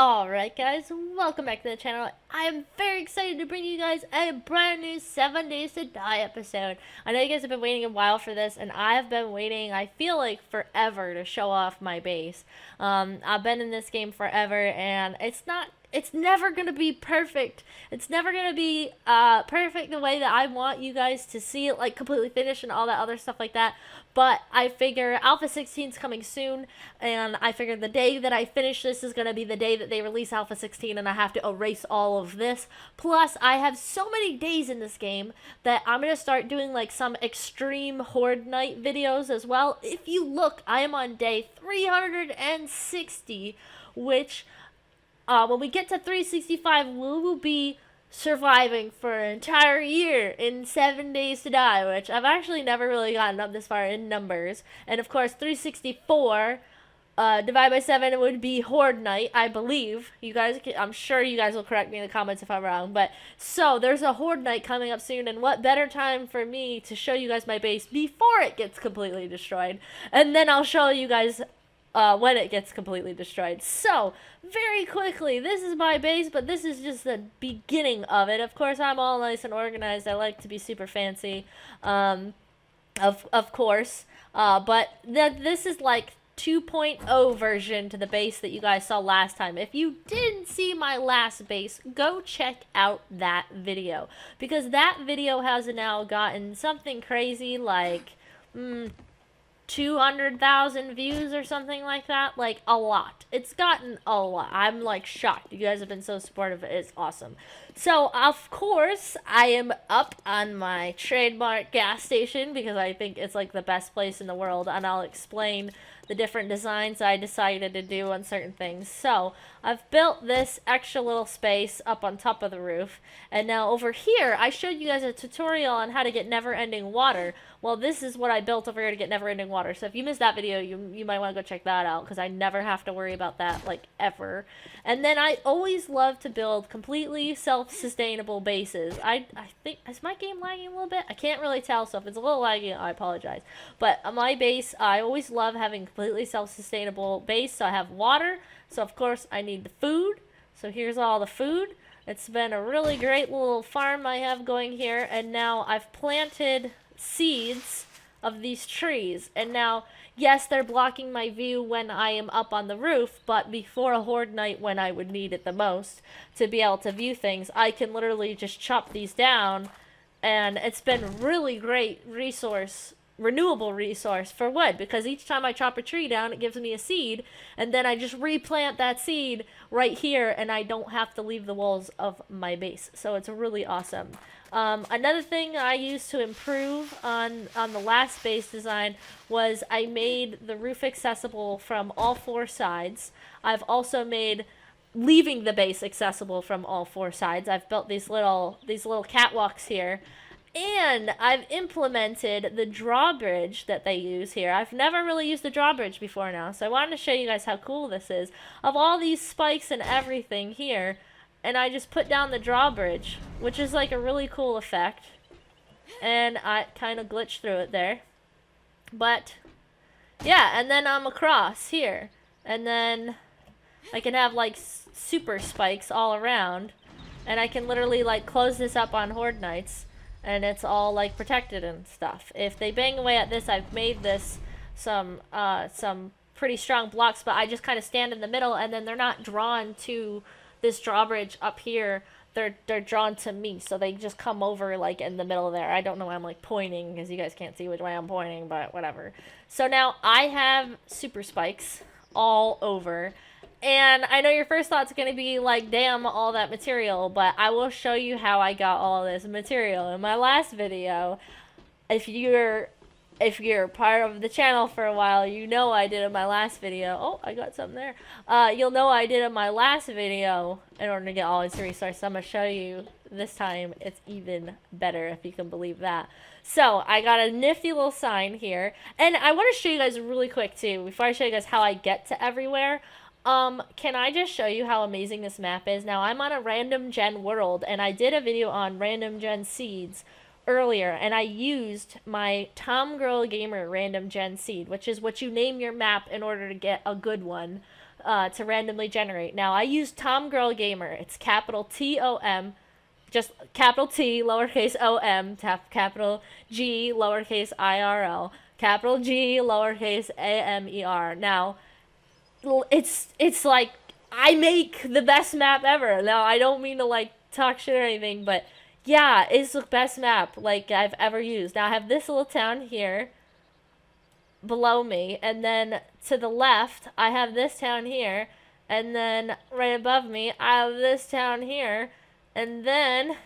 Alright guys, welcome back to the channel. I am very excited to bring you guys a brand new 7 Days to Die episode. I know you guys have been waiting a while for this, and I have been waiting, I feel like, forever to show off my base. I've been in this game forever, and it's never gonna be perfect. It's never gonna be perfect the way that I want you guys to see it, like completely finished and all that other stuff like that. But I figure Alpha 16 is coming soon, and I figure the day that I finish this is gonna be the day that they release Alpha 16, and I have to erase all of this. Plus, I have so many days in this game that I'm gonna start doing like some extreme Horde Night videos as well. If you look, I am on day 360, which when we get to 365, we will be surviving for an entire year in 7 Days to Die, which I've actually never really gotten up this far in numbers. And of course, 364 divided by 7 would be Horde Night, I believe. You guys, I'm sure you guys will correct me in the comments if I'm wrong. But so there's a Horde Night coming up soon, and what better time for me to show you guys my base before it gets completely destroyed, and then I'll show you guys when it gets completely destroyed. So, very quickly, this is my base, but this is just the beginning of it. Of course, I'm all nice and organized. I like to be super fancy, of course. But this is like 2.0 version to the base that you guys saw last time. If you didn't see my last base, go check out that video, because that video has now gotten something crazy like 200,000 views or something like that. Like, a lot. It's gotten a lot. I'm like shocked. You guys have been so supportive. It's awesome. So, of course, I am up on my trademark gas station because I think it's like the best place in the world, and I'll explain the different designs I decided to do on certain things. So, I've built this extra little space up on top of the roof, and now over here, I showed you guys a tutorial on how to get never-ending water. Well, this is what I built over here to get never-ending water. So if you missed that video, you might want to go check that out, because I never have to worry about that, like, ever. And then I always love to build completely self-sustainable bases. I think, is my game lagging a little bit? I can't really tell, so if it's a little lagging, I apologize. But my base, I always love having completely self-sustainable base. So I have water, so of course I need the food. So here's all the food. It's been a really great little farm I have going here, and now I've planted seeds of these trees, and now yes, they're blocking my view when I am up on the roof, but before a Horde Night, when I would need it the most to be able to view things, I can literally just chop these down, and it's been really great renewable resource for wood, because each time I chop a tree down, it gives me a seed, and then I just replant that seed right here, and I don't have to leave the walls of my base. So it's really awesome. Another thing I used to improve on the last base design was I made the roof accessible from all 4 sides. I've also made leaving the base accessible from all 4 sides. I've built these little catwalks here. And I've implemented the drawbridge that they use here. I've never really used the drawbridge before now, so I wanted to show you guys how cool this is. Of all these spikes and everything here, and I just put down the drawbridge, which is like a really cool effect. And I kind of glitched through it there. But, yeah, and then I'm across here. And then I can have like super spikes all around. And I can literally like close this up on Horde Nights, and it's all like protected and stuff. If they bang away at this, I've made this some pretty strong blocks, but I just kind of stand in the middle, and then they're not drawn to this drawbridge up here. They're drawn to me, so they just come over like in the middle there. I don't know why I'm like pointing, because you guys can't see which way I'm pointing, but whatever. So now I have super spikes all over. And I know your first thought's going to be like, damn, all that material, but I will show you how I got all this material in my last video. If you're part of the channel for a while, you know I did in my last video. Oh, I got something there. You'll know I did in my last video in order to get all these resources. I'm going to show you this time. It's even better, if you can believe that. So, I got a nifty little sign here. And I want to show you guys really quick, too, before I show you guys how I get to everywhere. Can I just show you how amazing this map is? Now, I'm on a random gen world, and I did a video on random gen seeds earlier, and I used my Tom Girl Gamer random gen seed, which is what you name your map in order to get a good one. to randomly generate. Now, I use Tom Girl Gamer. It's capital Tom, just capital T, lowercase om, capital G, lowercase IRL, capital G, lowercase AMER. Now, it's like, I make the best map ever. Now, I don't mean to, like, talk shit or anything, but yeah, it's the best map, like, I've ever used. Now, I have this little town here below me, and then to the left I have this town here, and then right above me I have this town here, and then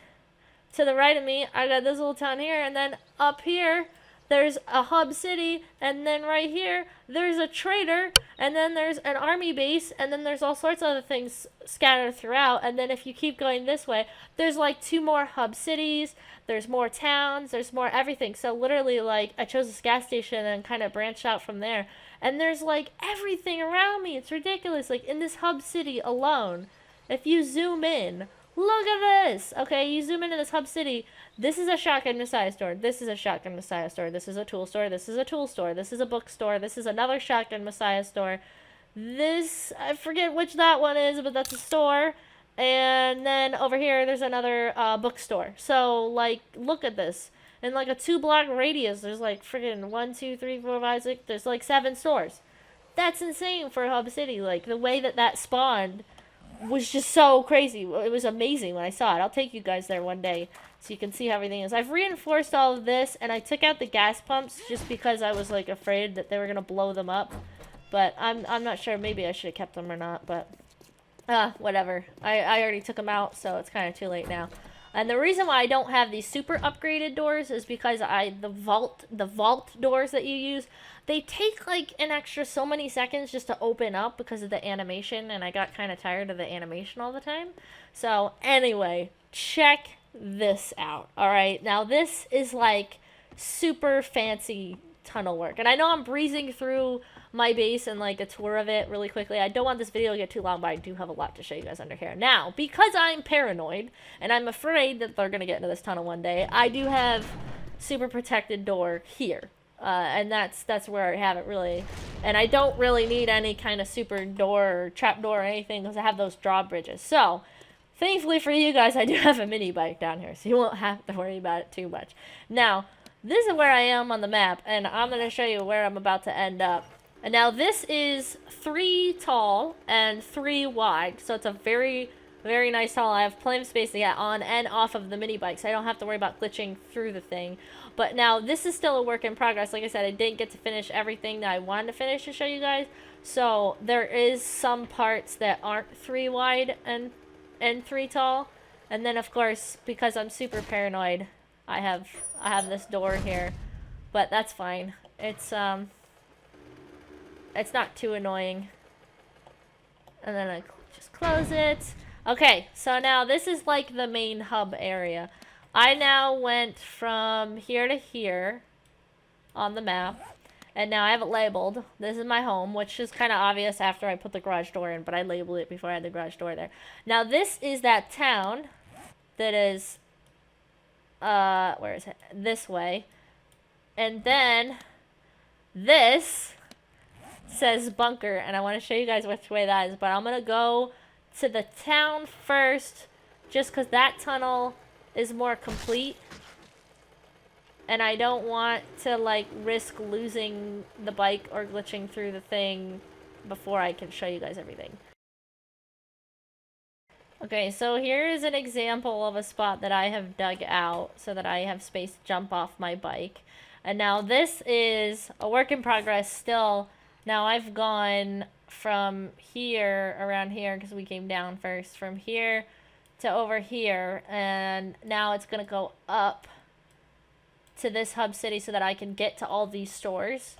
to the right of me I got this little town here, and then up here there's a hub city, and then right here there's a trader, and then there's an army base, and then there's all sorts of other things scattered throughout. And then if you keep going this way, there's like 2 more hub cities, there's more towns, there's more everything. So literally, like, I chose this gas station and kind of branched out from there, and there's like everything around me. It's ridiculous. Like, in this hub city alone, if you zoom in, look at this. Okay, you zoom into this hub city. This is a shotgun messiah store. This is a shotgun messiah store. This is a tool store. This is a tool store. This is a bookstore. This is another shotgun messiah store. This, I forget which that one is, but that's a store. And then over here, there's another bookstore. So, like, look at this. In like a 2-block radius, there's like friggin' 1, 2, 3, 4, 5, 6. There's like 7 stores. That's insane for Hub City. Like, the way that spawned was just so crazy. It was amazing when I saw it. I'll take you guys there one day so you can see how everything is. I've reinforced all of this, and I took out the gas pumps just because I was like afraid that they were gonna blow them up. But I'm not sure. Maybe I should have kept them or not. But whatever. I already took them out, so it's kind of too late now. And the reason why I don't have these super upgraded doors is because the vault doors that you use, they take like an extra so many seconds just to open up because of the animation, and I got kind of tired of the animation all the time. So anyway, check this out. All right, now this is like super fancy tunnel work, and I know I'm breezing through my base and like a tour of it really quickly. I don't want this video to get too long, but I do have a lot to show you guys under here. Now, because I'm paranoid and I'm afraid that they're gonna get into this tunnel one day, I do have super protected door here, and that's where I have it really. And I don't really need any kind of super door or trap door or anything because I have those drawbridges. So thankfully for you guys, I do have a mini bike down here, so you won't have to worry about it too much. Now, this is where I am on the map, and I'm gonna show you where I'm about to end up. And now this is 3 tall and 3 wide, so it's a very, very nice tunnel. I have plenty of space to get on and off of the mini bike, so I don't have to worry about glitching through the thing. But now this is still a work in progress. Like I said, I didn't get to finish everything that I wanted to finish to show you guys. So there is some parts that aren't 3 wide and 3 tall. And then of course, because I'm super paranoid, I have this door here, but that's fine. It's not too annoying. And then I just close it. Okay, so now this is like the main hub area. I now went from here to here on the map, and now I have it labeled. This is my home, which is kind of obvious after I put the garage door in, but I labeled it before I had the garage door there. Now this is that town that is, where is it? This way. And then this says bunker, and I want to show you guys which way that is, but I'm gonna go to the town first just because that tunnel is more complete, and I don't want to like risk losing the bike or glitching through the thing before I can show you guys everything. Okay, so here is an example of a spot that I have dug out so that I have space to jump off my bike. And now this is a work in progress still. Now I've gone from here, around here, because we came down first, from here to over here, and now it's going to go up to this hub city so that I can get to all these stores.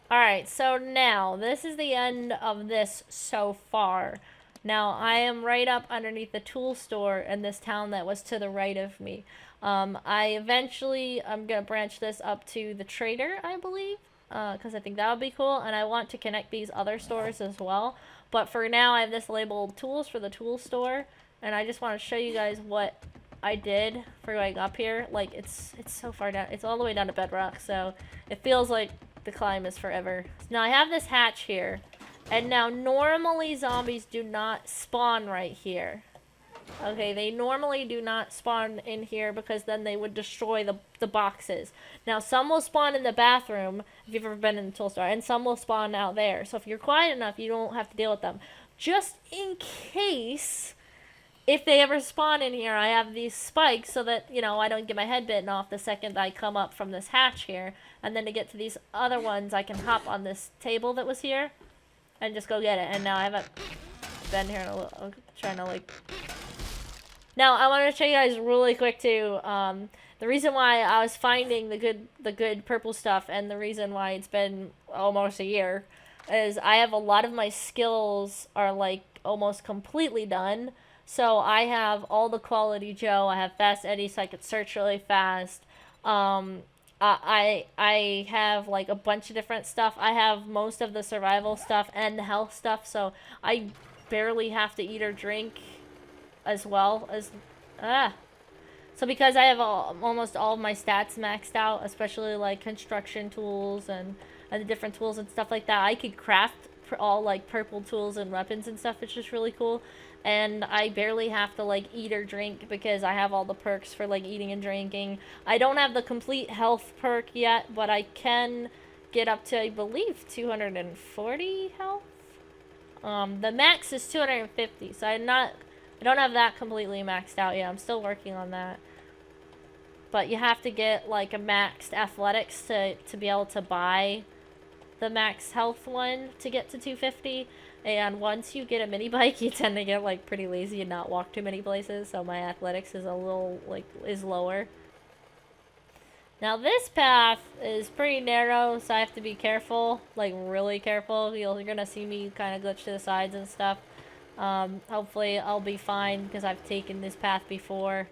Alright, so now, this is the end of this so far. Now, I am right up underneath the tool store in this town that was to the right of me. I'm going to branch this up to the trader, I believe. Because I think that would be cool, and I want to connect these other stores as well. But for now, I have this labeled tools for the tool store, and I just want to show you guys what I did for going up here. Like, it's so far down. It's all the way down to bedrock, so it feels like the climb is forever. Now, I have this hatch here, And now normally zombies do not spawn right here. Okay, they normally do not spawn in here because then they would destroy the boxes. Now, some will spawn in the bathroom, if you've ever been in the tool store, and some will spawn out there. So if you're quiet enough, you don't have to deal with them. Just in case, if they ever spawn in here, I have these spikes so that, you know, I don't get my head bitten off the second I come up from this hatch here. And then to get to these other ones, I can hop on this table that was here and just go get it. And now I haven't been here in a little, I'm trying to like... Now, I want to show you guys really quick, too, the reason why I was finding the good purple stuff and the reason why it's been almost a year is I have a lot of my skills are, like, almost completely done. So I have all the quality Joe, I have fast Eddie so I could search really fast. I have, like, a bunch of different stuff. I have most of the survival stuff and the health stuff, so I barely have to eat or drink as well as so because I have almost all of my stats maxed out, especially like construction tools and the different tools and stuff like that, I could craft all like purple tools and weapons and stuff, which is really cool. And I barely have to like eat or drink because I have all the perks for like eating and drinking. I don't have the complete health perk yet, but I can get up to, I believe, 240 health. The max is 250, so I don't have that completely maxed out yet. I'm still working on that. But you have to get like a maxed athletics to be able to buy the max health one to get to 250. And once you get a mini bike, you tend to get like pretty lazy and not walk too many places. So my athletics is a little is lower. Now this path is pretty narrow, so I have to be careful, like really careful. You're gonna see me kind of glitch to the sides and stuff. Hopefully I'll be fine because I've taken this path before.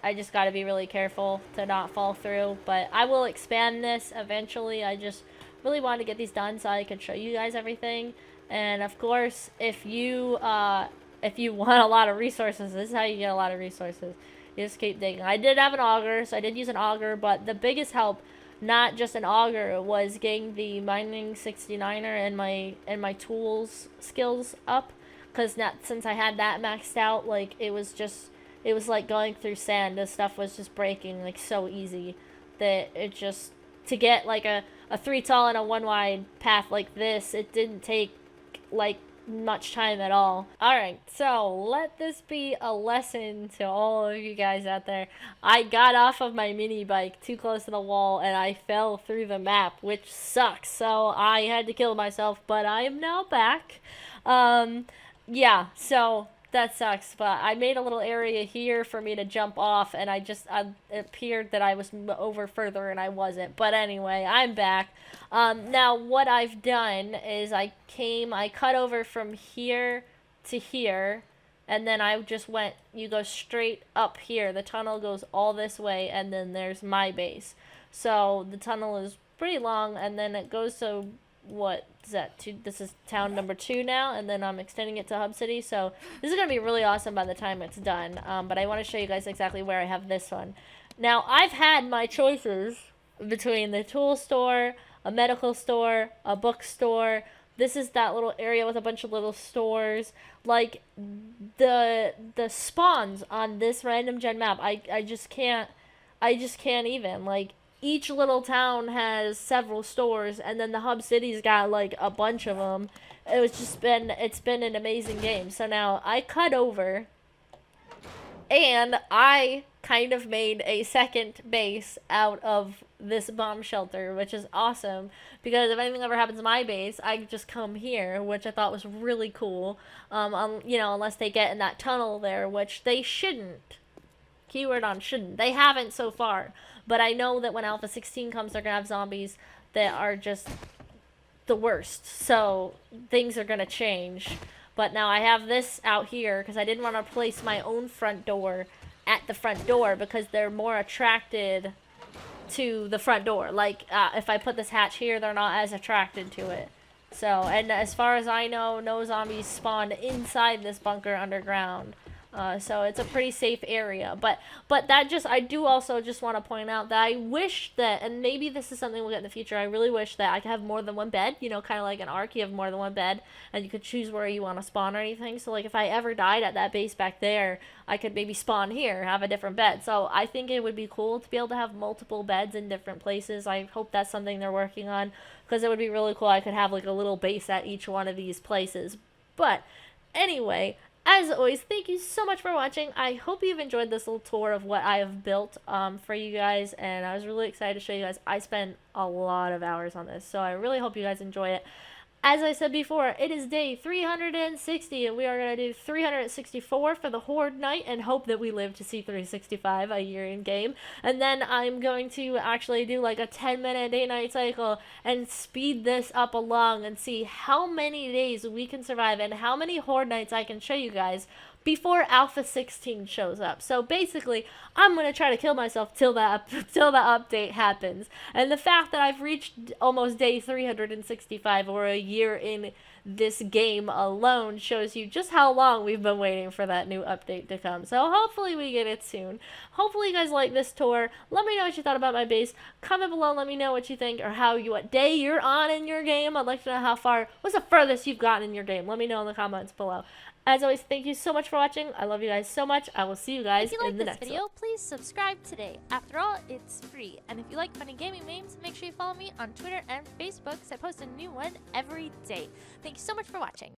I just got to be really careful to not fall through, but I will expand this eventually. I just really want to get these done so I can show you guys everything. And of course, if you want a lot of resources, this is how you get a lot of resources. You just keep digging. I did have an auger, so I did use an auger, but the biggest help, not just an auger, was getting the mining 69er and my tools skills up, because since I had that maxed out, like it was like going through sand. This stuff was just breaking like so easy that it just, to get like a 3 tall and a 1 wide path like this, it didn't take like much time at all. Alright, so let this be a lesson to all of you guys out there. I got off of my mini bike too close to the wall and I fell through the map, which sucks. So I had to kill myself, but I am now back. Yeah, so that sucks, but I made a little area here for me to jump off, and it appeared that I was over further, and I wasn't. But anyway, I'm back. Now, what I've done is I cut over from here to here, and then I just went, you go straight up here. The tunnel goes all this way, and then there's my base. So the tunnel is pretty long, and then it goes to, what is that? This is town number 2 now, and then I'm extending it to Hub City. So this is gonna be really awesome by the time it's done. But I want to show you guys exactly where I have this one. Now I've had my choices between the tool store, a medical store, a bookstore. This is that little area with a bunch of little stores. Like the spawns on this random gen map, I just can't even, like, each little town has several stores, and then the Hub City's got like a bunch of them. It's been an amazing game. So now I cut over, and I kind of made a second base out of this bomb shelter, which is awesome, because if anything ever happens to my base, I just come here, which I thought was really cool. You know, unless they get in that tunnel there, which they shouldn't. Keyword on shouldn't. They haven't so far. But I know that when Alpha 16 comes, they're going to have zombies that are just the worst. So things are going to change. But now I have this out here because I didn't want to place my own front door at the front door, because they're more attracted to the front door. Like, if I put this hatch here, they're not as attracted to it. So, and as far as I know, no zombies spawned inside this bunker underground. So it's a pretty safe area. But that just, I do also just want to point out that I wish that, and maybe this is something we'll get in the future, I really wish that I could have more than one bed, you know, kind of like an Ark, you have more than one bed, and you could choose where you want to spawn or anything. So like if I ever died at that base back there, I could maybe spawn here, have a different bed. So I think it would be cool to be able to have multiple beds in different places. I hope that's something they're working on, because it would be really cool. I could have like a little base at each one of these places. But anyway, as always, thank you so much for watching. I hope you've enjoyed this little tour of what I have built for you guys, and I was really excited to show you guys. I spent a lot of hours on this, so I really hope you guys enjoy it. As I said before, it is day 360, and we are going to do 364 for the Horde Night, and hope that we live to see 365 a year in game. And then I'm going to actually do like a 10-minute day-night cycle and speed this up along and see how many days we can survive and how many Horde Nights I can show you guys before Alpha 16 shows up. So basically, I'm going to try to kill myself till the update happens. And the fact that I've reached almost day 365, or a year in this game alone, shows you just how long we've been waiting for that new update to come. So hopefully we get it soon. Hopefully you guys like this tour. Let me know what you thought about my base. Comment below, let me know what you think, or what day you're on in your game. I'd like to know what's the furthest you've gotten in your game. Let me know in the comments below. As always, thank you so much for watching. I love you guys so much. I will see you guys in the next video, one. Please subscribe today. After all, it's free. And if you like funny gaming memes, make sure you follow me on Twitter and Facebook, because I post a new one every day. Thank you so much for watching.